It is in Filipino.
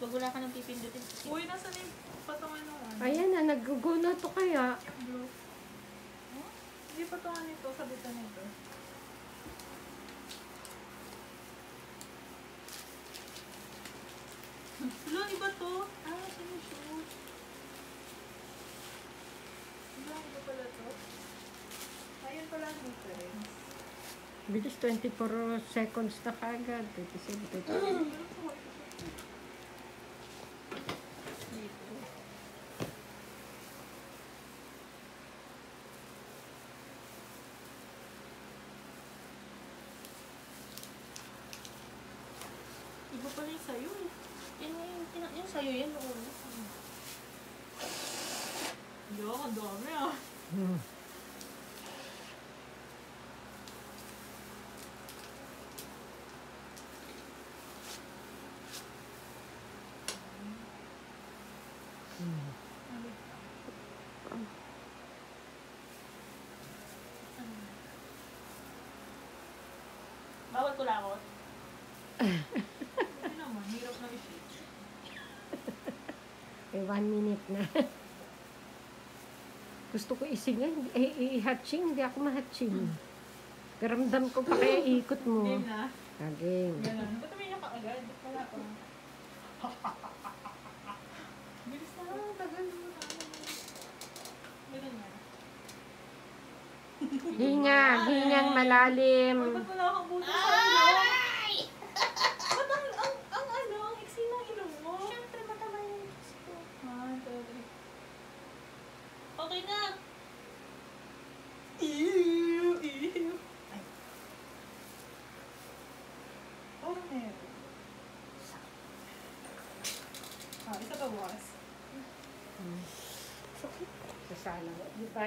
Wag wala ka nang pipindutin. Uy, nasa na yung patungan ng ano? Ayan na, nag-go na to kaya. Yung blue. Huh? Hindi patungan nito, sabitan nito. Wala, iba to. Ah, sinushoot. Wala, iba pala to. Ayun pala ang difference. Bilis 24 seconds na kagad. 27, 28. Dito. Iba pala yung sa'yo eh. Yung sa'yo yan. Oo. Hindi ako, ang dami ah. Hmm. Bawal ko lakot. Hindi naman, hirap na i-shake. Eh, 1 minute na. Gusto ko isingin, i-hatching, hindi ako ma-hatching. Karamdam ko pa kaya ikot mo. Game na. Game. Ganun. Ba't umiyak ka agad? Ba't wala pa? Bilis na lang, tagal mo na. Ganun na. Hingang malalim. Uy, ba't wala kang buto sa ilong? Ba't ang ano, ang iksi ng ilong mo? Siyempre, matama yung kiss ko. 1, 2, 3. Okay na. Ew! Ew! Ay. Oh, meron. Ah, isa pa bukas. Sa sala. Di ba?